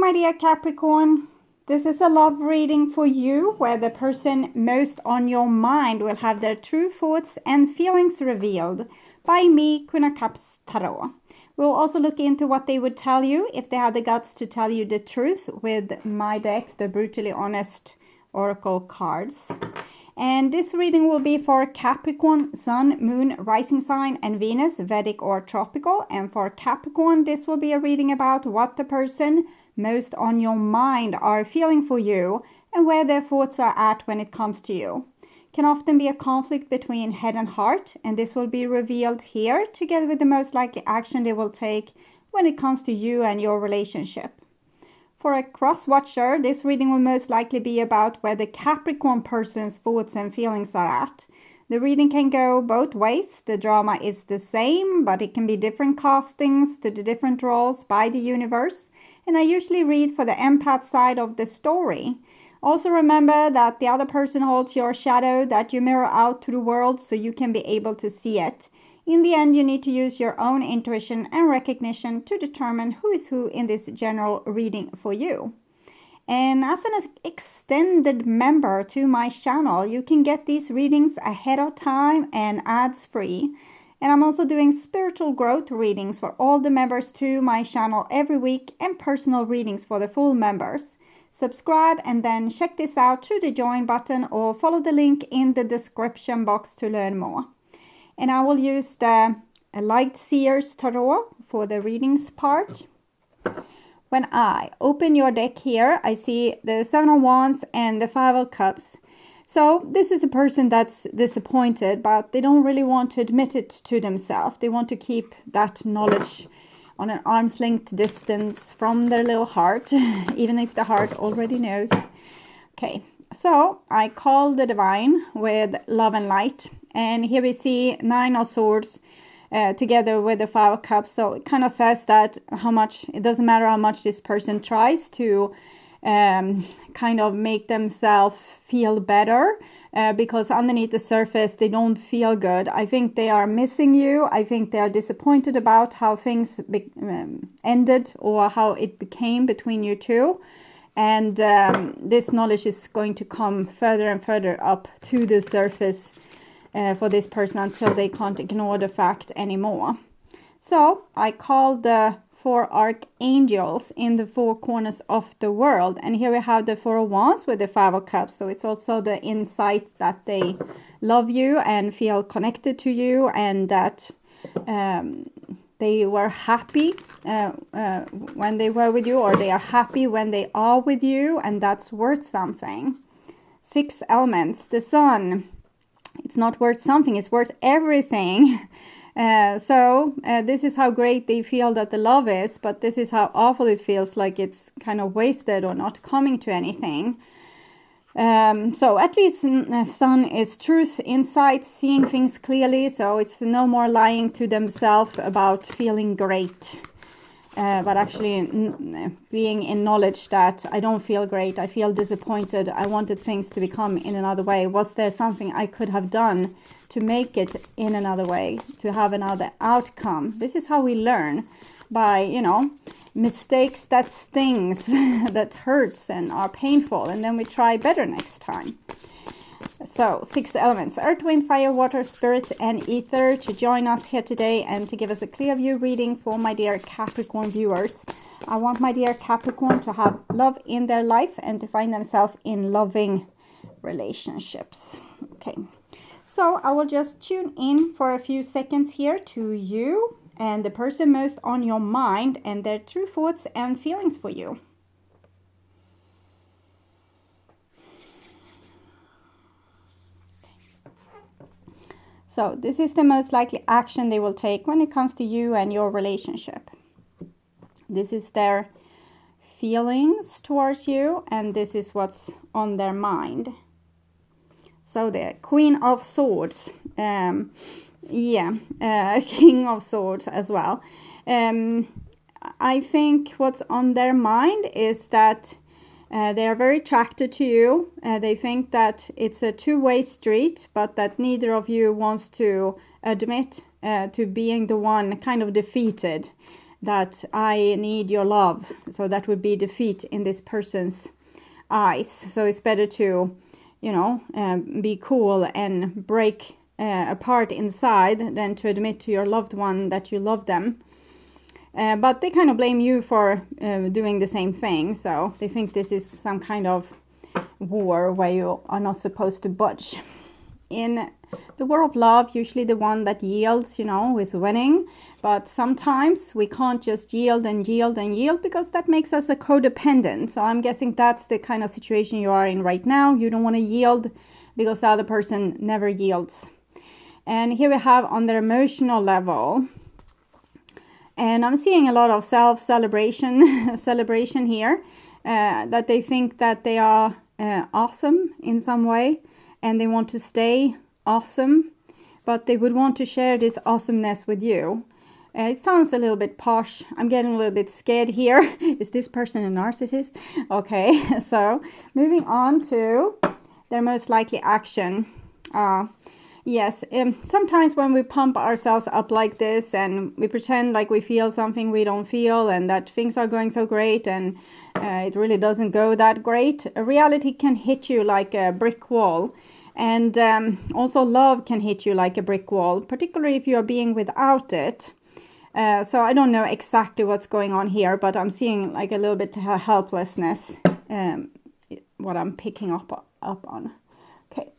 my dear Capricorn. This is a love reading for you where the person most on your mind will have their true thoughts and feelings revealed by me, Queen of Cups Tarot. We'll also look into what they would tell you if they had the guts to tell you the truth with my deck, the Brutally Honest Oracle cards. And this reading will be for Capricorn, Sun, Moon, Rising Sign, and Venus, Vedic or Tropical. And for Capricorn, this will be a reading about what the person most on your mind are feeling for you and where their thoughts are at when it comes to you. Can often be a conflict between head and heart, and this will be revealed here together with the most likely action they will take when it comes to you and your relationship. For a cross-watcher, this reading will most likely be about where the Capricorn person's thoughts and feelings are at. The reading can go both ways. The drama is the same, but it can be different castings to the different roles by the universe. And I usually read for the empath side of the story. Also remember that the other person holds your shadow that you mirror out to the world so you can be able to see it. In the end, you need to use your own intuition and recognition to determine who is who in this general reading for you. And as an extended member to my channel, you can get these readings ahead of time and ads free. And I'm also doing spiritual growth readings for all the members to my channel every week and personal readings for the full members. Subscribe and then check this out through the join button or follow the link in the description box to learn more. And I will use the light SEER'S tarot for the readings part. When I open your deck here, I see the Seven of Wands and the Five of Cups. So this is a person that's disappointed, but they don't really want to admit it to themselves. They want to keep that knowledge on an arm's length distance from their little heart, even if the heart already knows. Okay, so I call the divine with love and light. And here we see Nine of Swords together with the Five of Cups. So it kind of says that it doesn't matter how much this person tries to kind of make themselves feel better, because underneath the surface they don't feel good. I think they are missing you. I think they are disappointed about how things ended or how it became between you two. And this knowledge is going to come further and further up to the surface for this person until they can't ignore the fact anymore. So I call the four archangels in the four corners of the world. And here we have the Four of Wands with the Five of Cups. So it's also the insight that they love you and feel connected to you, and that they were happy when they were with you, or they are happy when they are with you, and that's worth something. Six elements. The sun. It's not worth something, it's worth everything. So this is how great they feel that the love is, but this is how awful it feels like it's kind of wasted or not coming to anything. So at least sun is truth, insight, seeing things clearly. So it's no more lying to themselves about feeling great, but actually being in knowledge that I don't feel great, I feel disappointed, I wanted things to become in another way. Was there something I could have done to make it in another way, to have another outcome? This is how we learn, by, mistakes that stings, that hurts and are painful, and then we try better next time. So, 6 elements, earth, wind, fire, water, spirit, and ether, to join us here today and to give us a clear view reading for my dear Capricorn viewers. I want my dear Capricorn to have love in their life and to find themselves in loving relationships. Okay, so I will just tune in for a few seconds here to you and the person most on your mind and their true thoughts and feelings for you. So this is the most likely action they will take when it comes to you and your relationship. This is their feelings towards you, and this is what's on their mind. So the Queen of Swords, King of Swords as well. I think what's on their mind is that they are very attracted to you. They think that it's a two-way street, but that neither of you wants to admit to being the one kind of defeated. that I need your love. So that would be defeat in this person's eyes. So it's better to, be cool and break apart inside than to admit to your loved one that you love them. But they kind of blame you for doing the same thing. So they think this is some kind of war where you are not supposed to budge. In the war of love, usually the one that yields, is winning. But sometimes we can't just yield and yield and yield, because that makes us a codependent. So I'm guessing that's the kind of situation you are in right now. You don't want to yield because the other person never yields. And here we have on their emotional level. And I'm seeing a lot of celebration here, that they think that they are awesome in some way, and they want to stay awesome, but they would want to share this awesomeness with you. It sounds a little bit posh. I'm getting a little bit scared here. Is this person a narcissist? Okay, so moving on to their most likely action. Yes, sometimes when we pump ourselves up like this and we pretend like we feel something we don't feel and that things are going so great and it really doesn't go that great, reality can hit you like a brick wall. And also love can hit you like a brick wall, particularly if you're being without it. So I don't know exactly what's going on here, but I'm seeing like a little bit of helplessness, what I'm picking up on. Okay.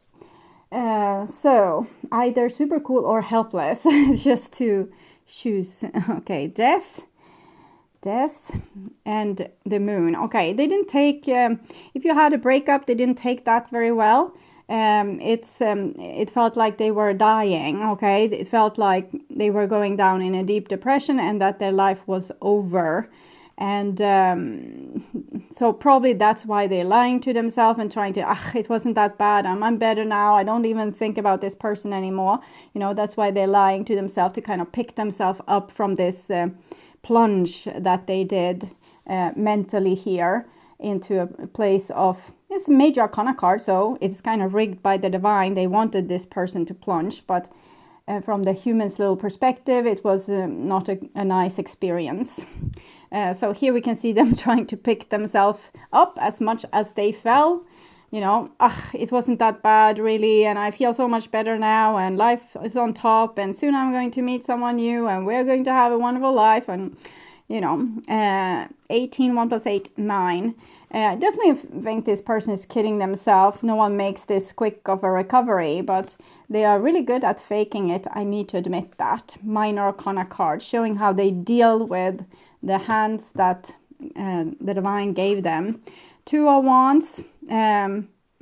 So either super cool or helpless. It's just to choose. Okay, death and the moon. Okay, they didn't take, if you had a breakup, they didn't take that very well. It felt like they were dying. Okay, it felt like they were going down in a deep depression and that their life was over. And so probably that's why they're lying to themselves and trying to, it wasn't that bad, I'm better now, I don't even think about this person anymore. That's why they're lying to themselves, to kind of pick themselves up from this plunge that they did mentally here into a place of, it's a major arcana card, so it's kind of rigged by the divine. They wanted this person to plunge, but from the human's little perspective, it was not a nice experience. So here we can see them trying to pick themselves up as much as they fell. It wasn't that bad really, and I feel so much better now, and life is on top, and soon I'm going to meet someone new, and we're going to have a wonderful life, and 18, 1 plus 8, 9. Definitely think this person is kidding themselves. No one makes this quick of a recovery, but they are really good at faking it. I need to admit that. Minor arcana card, showing how they deal with the hands that the divine gave them. 2 of Wands,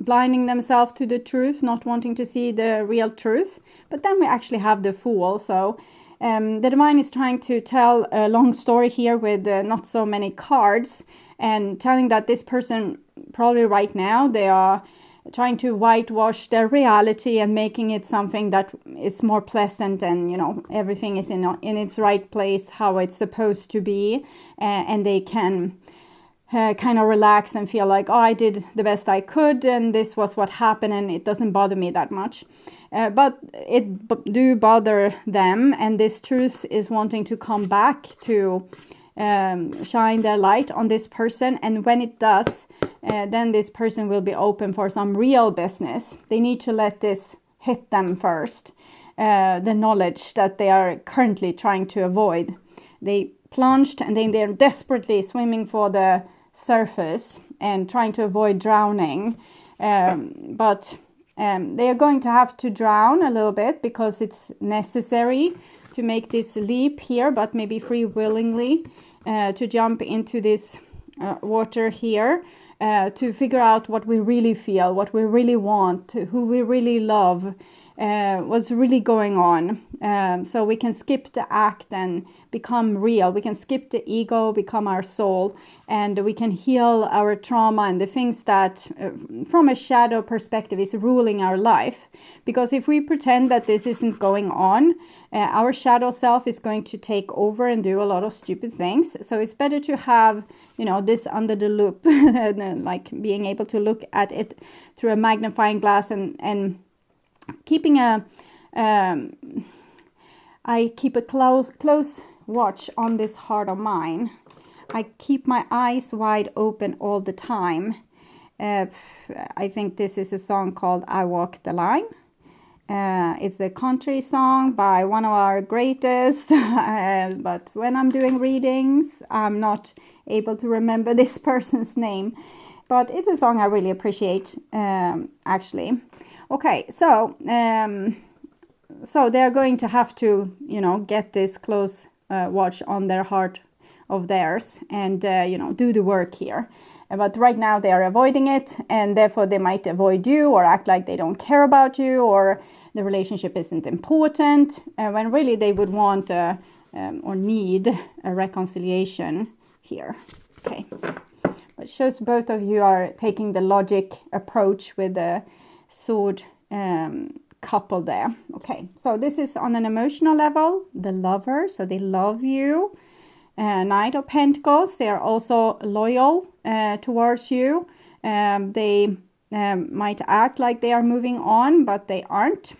blinding themselves to the truth, not wanting to see the real truth. But then we actually have the Fool. So the divine is trying to tell a long story here with not so many cards, and telling that this person probably right now they are trying to whitewash their reality and making it something that is more pleasant, and everything is in its right place, how it's supposed to be, and they can kind of relax and feel like, I did the best I could and this was what happened and it doesn't bother me that much. But it do bother them, and this truth is wanting to come back to shine their light on this person. And when it does, then this person will be open for some real business. They need to let this hit them first, the knowledge that they are currently trying to avoid. They plunged and then they're desperately swimming for the surface and trying to avoid drowning, but they are going to have to drown a little bit because it's necessary to make this leap here, but maybe free willingly to jump into this water here, to figure out what we really feel, what we really want, who we really love, what's really going on. So we can skip the act and become real. We can skip the ego, become our soul, and we can heal our trauma and the things that from a shadow perspective is ruling our life. Because if we pretend that this isn't going on, our shadow self is going to take over and do a lot of stupid things. So it's better to have, this under the loop, like being able to look at it through a magnifying glass and keeping I keep a close watch on this heart of mine. I keep my eyes wide open all the time. I think this is a song called I Walk the Line. It's a country song by one of our greatest, but when I'm doing readings, I'm not able to remember this person's name. But it's a song I really appreciate, actually. Okay, so they're going to have to, get this close watch on their heart of theirs and, do the work here. But right now they are avoiding it, and therefore they might avoid you or act like they don't care about you or the relationship isn't important, when really they would want or need a reconciliation here. Okay. It shows both of you are taking the logic approach with the sword couple there. Okay, so this is on an emotional level, the lover, so they love you. Knight of Pentacles, they are also loyal towards you. They might act like they are moving on, but they aren't.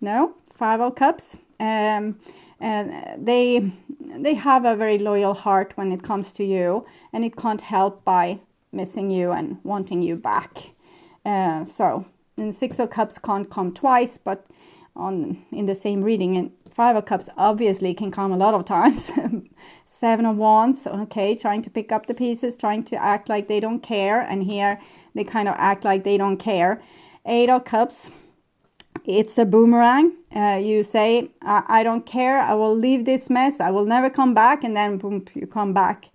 No, Five of Cups. And they have a very loyal heart when it comes to you, and it can't help by missing you and wanting you back. So, and Six of Cups can't come twice, but in the same reading, and Five of Cups obviously can come a lot of times. Seven of Wands, okay, trying to pick up the pieces, trying to act like they don't care, and here they kind of act like they don't care. Eight of Cups, it's a boomerang. You say, I don't care, I will leave this mess, I will never come back, and then boom, you come back.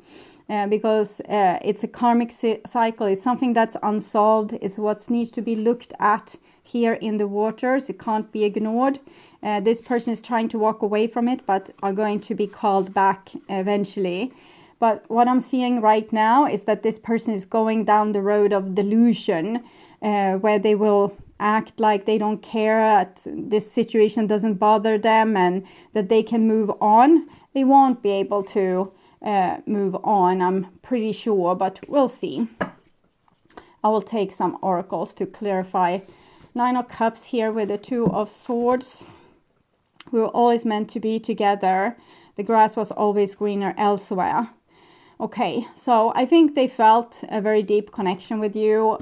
Because it's a karmic cycle, it's something that's unsolved, it's what needs to be looked at here in the waters, it can't be ignored. This person is trying to walk away from it, but are going to be called back eventually. But what I'm seeing right now is that this person is going down the road of delusion, where they will act like they don't care, this situation doesn't bother them, and that they can move on. They won't be able to move on, I'm pretty sure, but we'll see. I will take some oracles to clarify. Nine of Cups here with the Two of Swords. We were always meant to be together. The grass was always greener elsewhere. Okay, so I think they felt a very deep connection with you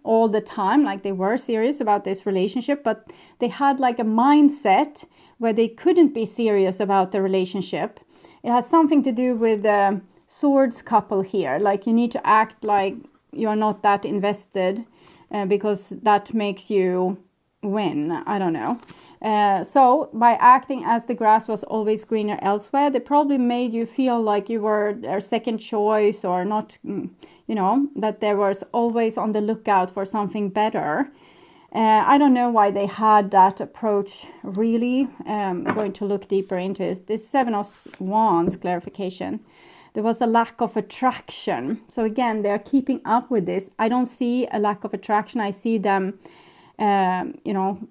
all the time, like they were serious about this relationship, but they had like a mindset where they couldn't be serious about the relationship. It has something to do with the swords couple here, like you need to act like you're not that invested because that makes you win. I don't know. So by acting as the grass was always greener elsewhere, they probably made you feel like you were their second choice, or not, that there was always on the lookout for something better. I don't know why they had that approach, really. I'm going to look deeper into it. This Seven of Wands clarification. There was a lack of attraction. So again, they're keeping up with this. I don't see a lack of attraction. I see them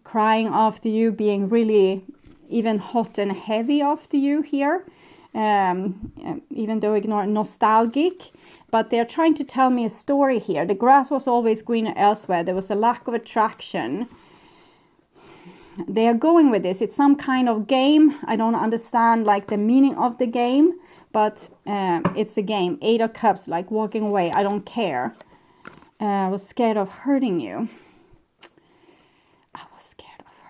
crying after you, being really even hot and heavy after you here, even though nostalgic. But they're trying to tell me a story here. The grass was always greener elsewhere. There was a lack of attraction. They are going with this. It's some kind of game. I don't understand like the meaning of the game, but it's a game. Eight of Cups, like walking away. I don't care. I was scared of hurting you.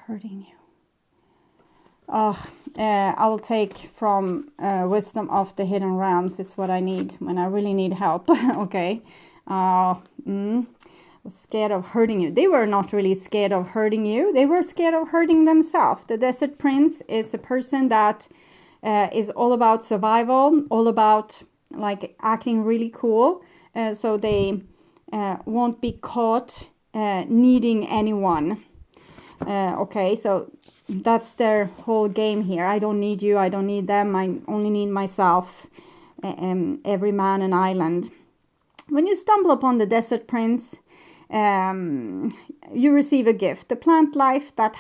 Hurting you. I will take from Wisdom of the Hidden Realms. It's what I need when I really need help. Okay. I was scared of hurting you. They were not really scared of hurting you. They were scared of hurting themselves. The Desert Prince is a person that is all about survival, all about like acting really cool. So they won't be caught needing anyone. Okay, so that's their whole game here. I don't need you, I don't need them, I only need myself. Every man an island. When you stumble upon the Desert Prince, you receive a gift. The plant life that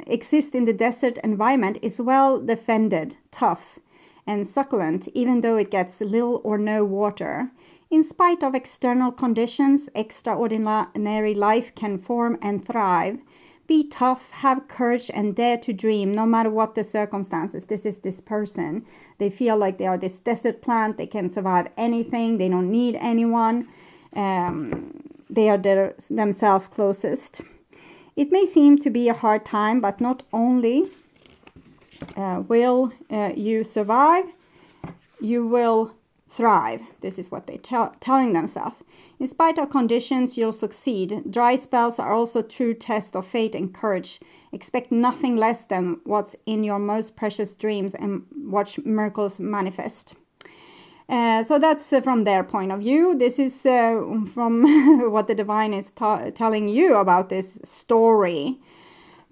exists in the desert environment is well defended, tough, and succulent, even though it gets little or no water. In spite of external conditions, extraordinary life can form and thrive. Be tough, have courage, and dare to dream, no matter what the circumstances. This is this person. They feel like they are this desert plant. They can survive anything. They don't need anyone. They are themselves closest. It may seem to be a hard time, but not only will you survive, you will thrive. This is what they're telling themselves. In spite of conditions, you'll succeed. Dry spells are also true tests of faith and courage. Expect nothing less than what's in your most precious dreams and watch miracles manifest. So that's from their point of view. This is from what the divine is telling you about this story.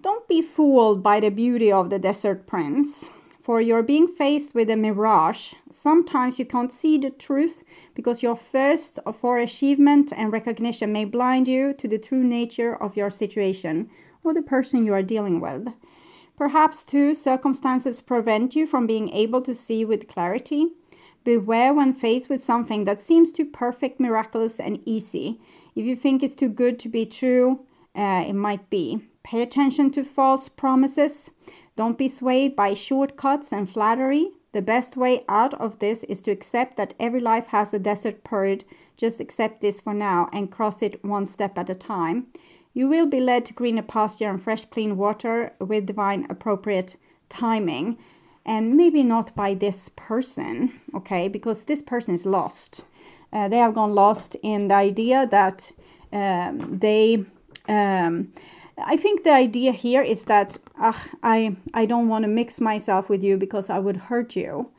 Don't be fooled by the beauty of the desert prince, for you're being faced with a mirage. Sometimes you can't see the truth because your thirst for achievement and recognition may blind you to the true nature of your situation or the person you are dealing with. Perhaps, too, circumstances prevent you from being able to see with clarity. Beware when faced with something that seems too perfect, miraculous, and easy. If you think it's too good to be true, it might be. Pay attention to false promises. Don't be swayed by shortcuts and flattery. The best way out of this is to accept that every life has a desert period. Just accept this for now and cross it one step at a time. You will be led to greener pasture and fresh, clean water with divine appropriate timing. And maybe not by this person, okay? Because this person is lost. They have gone lost in the idea that I think the idea here is that I don't want to mix myself with you because I would hurt you.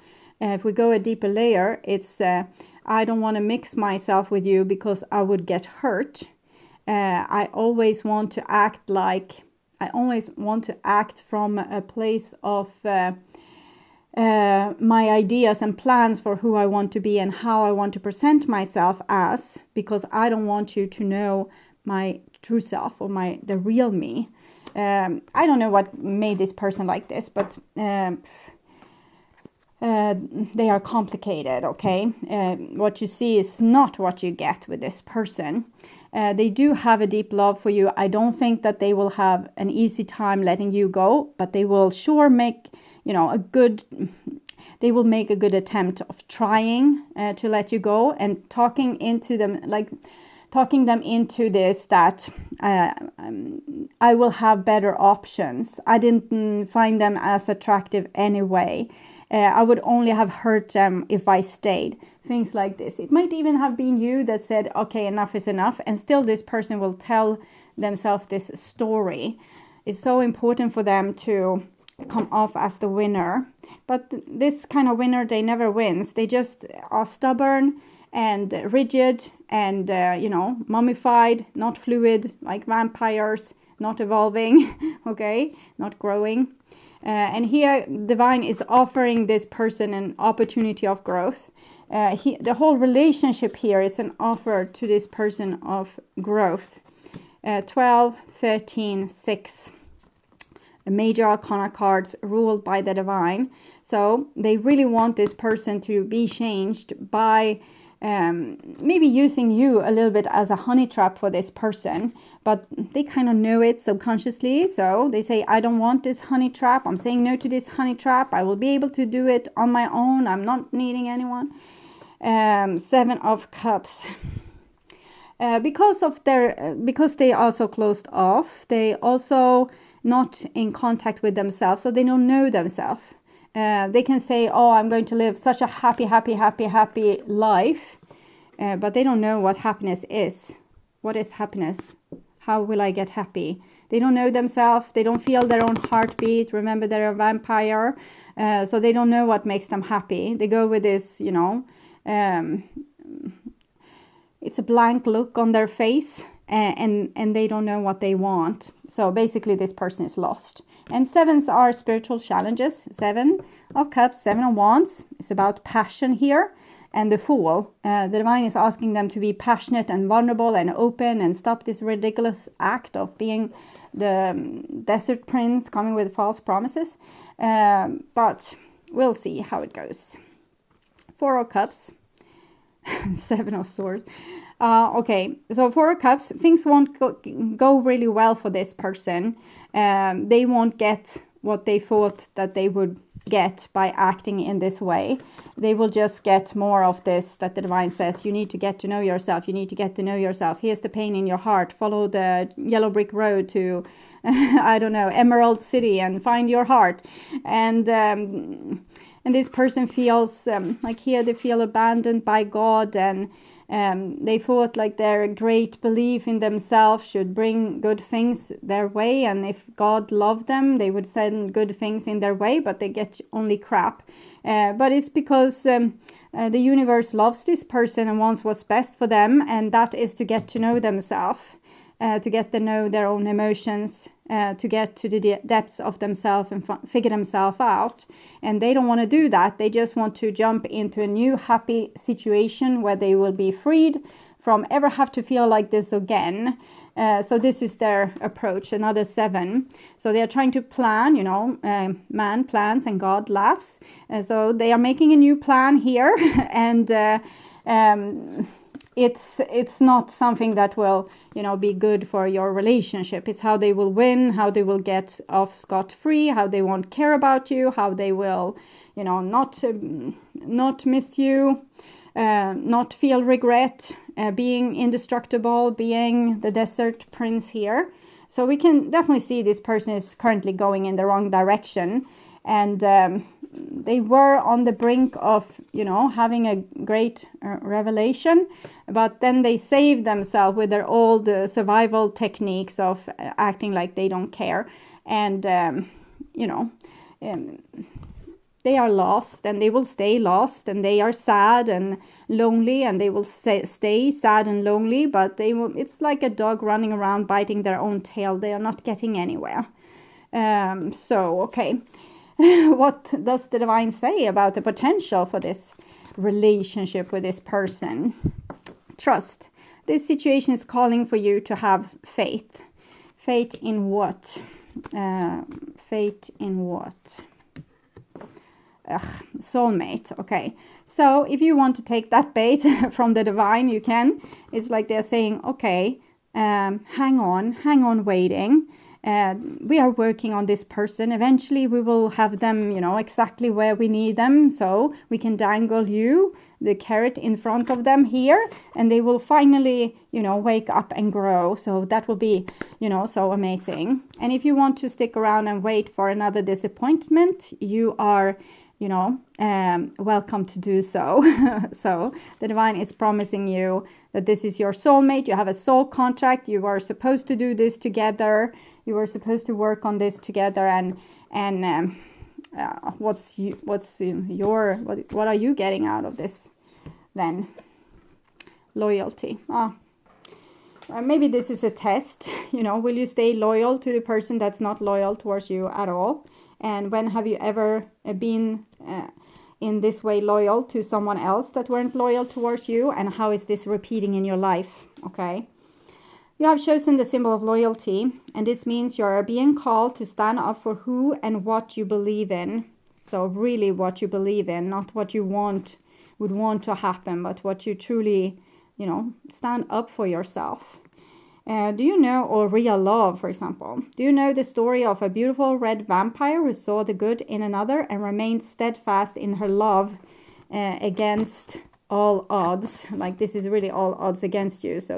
If we go a deeper layer, it's I don't want to mix myself with you because I would get hurt. I always want to act from a place of my ideas and plans for who I want to be and how I want to present myself as, because I don't want you to know my true self or the real me. I don't know what made this person like this, but they are complicated, okay? What you see is not what you get with this person. They do have a deep love for you. I don't think that they will have an easy time letting you go, but they will sure make they will make a good attempt of trying to let you go, and talking them into this, that I will have better options. I didn't find them as attractive anyway. I would only have hurt them if I stayed. Things like this. It might even have been you that said, okay, enough is enough. And still this person will tell themselves this story. It's so important for them to come off as the winner. But this kind of winner, they never wins. They just are stubborn and rigid and, mummified, not fluid, like vampires, not evolving, okay, not growing. And here, Divine is offering this person an opportunity of growth. The whole relationship here is an offer to this person of growth. 12, 13, 6. The major arcana cards ruled by the Divine. So they really want this person to be changed by maybe using you a little bit as a honey trap for this person, but they kind of know it subconsciously. So they say, I don't want this honey trap. I'm saying no to this honey trap. I will be able to do it on my own. I'm not needing anyone. 7 of Cups. Because they are so closed off, they also not in contact with themselves, so they don't know themselves. They can say, oh, I'm going to live such a happy life, but they don't know what happiness is. What is happiness? How will I get happy? They don't know themselves. They don't feel their own heartbeat. Remember, they're a vampire, so they don't know what makes them happy. They go with this, it's a blank look on their face, and they don't know what they want. So basically this person is lost. And 7s are spiritual challenges. 7 of Cups, 7 of Wands. It's about passion here. And the Fool. The Divine is asking them to be passionate and vulnerable and open and stop this ridiculous act of being the desert prince coming with false promises. But we'll see how it goes. 4 of Cups. 7 of Swords. Okay, so Four of Cups, things won't go really well for this person. They won't get what they thought that they would get by acting in this way. They will just get more of this, that the divine says, you need to get to know yourself. You need to get to know yourself. Here's the pain in your heart. Follow the yellow brick road to, I don't know, Emerald City and find your heart. And this person feels like here they feel abandoned by God, and they thought like their great belief in themselves should bring good things their way, and if God loved them, they would send good things in their way, but they get only crap. But it's because the universe loves this person and wants what's best for them, and that is to get to know themselves, to get to know their own emotions, to get to the depths of themselves and figure themselves out. And they don't want to do that. They just want to jump into a new happy situation where they will be freed from ever have to feel like this again. So this is their approach, another 7. So they are trying to plan, man plans and God laughs. So they are making a new plan here, and it's not something that will, be good for your relationship. It's how they will win, how they will get off scot-free, how they won't care about you, how they will, not miss you, not feel regret, being indestructible, being the desert prince here. So we can definitely see this person is currently going in the wrong direction. And they were on the brink of, having a great revelation, but then they saved themselves with their old survival techniques of acting like they don't care. And, they are lost, and they will stay lost, and they are sad and lonely, and they will stay sad and lonely, but it's like a dog running around biting their own tail. They are not getting anywhere. Okay. What does the divine say about the potential for this relationship with this person? Trust. This situation is calling for you to have faith. Faith in what? Faith in what? Soulmate. Okay. So if you want to take that bait from the divine, you can. It's like they're saying, okay, hang on waiting. We are working on this person. Eventually we will have them, exactly where we need them. So we can dangle you the carrot in front of them here, and they will finally, wake up and grow. So that will be, so amazing. And if you want to stick around and wait for another disappointment, you are, welcome to do so. So the divine is promising you that this is your soulmate. You have a soul contract. You are supposed to do this together. You were supposed to work on this together, and what are you getting out of this then? Loyalty. Maybe this is a test. Will you stay loyal to the person that's not loyal towards you at all? And when have you ever been in this way loyal to someone else that weren't loyal towards you? And how is this repeating in your life? Okay. You have chosen the symbol of loyalty, and this means you are being called to stand up for who and what you believe in. So really what you believe in, not what you would want to happen, but what you truly, stand up for yourself. Do you know, or real love, for example, do you know the story of a beautiful red vampire who saw the good in another and remained steadfast in her love against all odds? Like, this is really all odds against you, so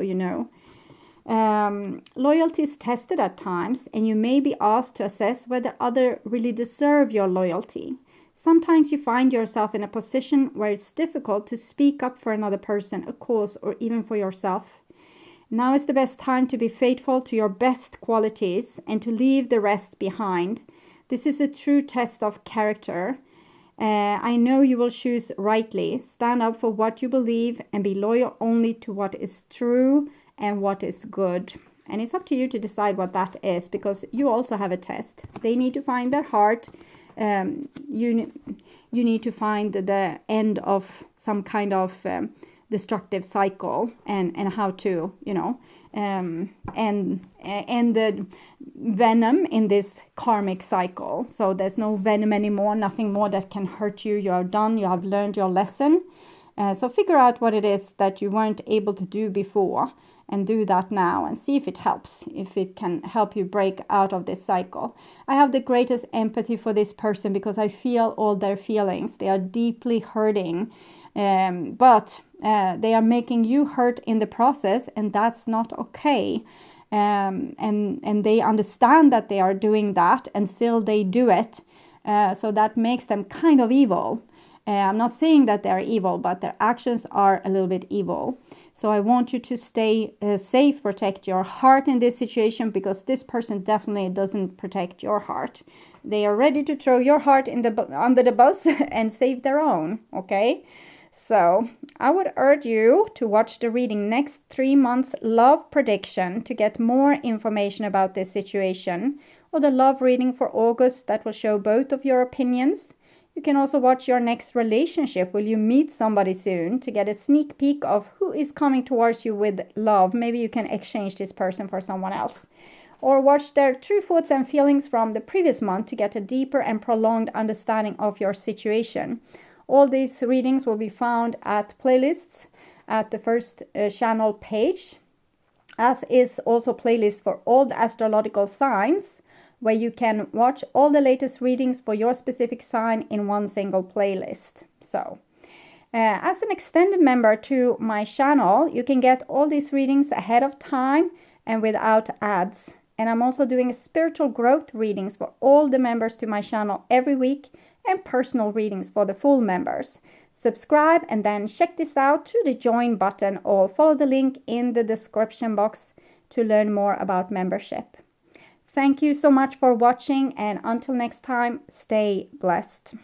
loyalty is tested at times, and you may be asked to assess whether others really deserve your loyalty. Sometimes you find yourself in a position where it's difficult to speak up for another person, a cause, or even for yourself. Now is the best time to be faithful to your best qualities and to leave the rest behind. This is a true test of character. I know you will choose rightly. Stand up for what you believe and be loyal only to what is true and what is good. And it's up to you to decide what that is, because you also have a test. They need to find their heart. You need to find the end of some kind of destructive cycle, and how to and the venom in this karmic cycle. So there's no venom anymore, nothing more that can hurt you. You are done. You have learned your lesson. So figure out what it is that you weren't able to do before and do that now and see if it helps, if it can help you break out of this cycle. I have the greatest empathy for this person because I feel all their feelings. They are deeply hurting, but they are making you hurt in the process, and that's not okay. And they understand that they are doing that, and still they do it. So that makes them kind of evil. I'm not saying that they're evil, but their actions are a little bit evil. So I want you to stay safe, protect your heart in this situation, because this person definitely doesn't protect your heart. They are ready to throw your heart under the bus and save their own, okay? So I would urge you to watch the reading next 3 months love prediction to get more information about this situation, or the love reading for August that will show both of your opinions. You can also watch your next relationship. Will you meet somebody soon to get a sneak peek of who is coming towards you with love? Maybe you can exchange this person for someone else. Or watch their true thoughts and feelings from the previous month to get a deeper and prolonged understanding of your situation. All these readings will be found at playlists at the first channel page, as is also playlists for all the astrological signs, where you can watch all the latest readings for your specific sign in one single playlist. So, as an extended member to my channel, you can get all these readings ahead of time and without ads. And I'm also doing spiritual growth readings for all the members to my channel every week, and personal readings for the full members. Subscribe and then check this out through the join button, or follow the link in the description box to learn more about membership. Thank you so much for watching, and until next time, stay blessed.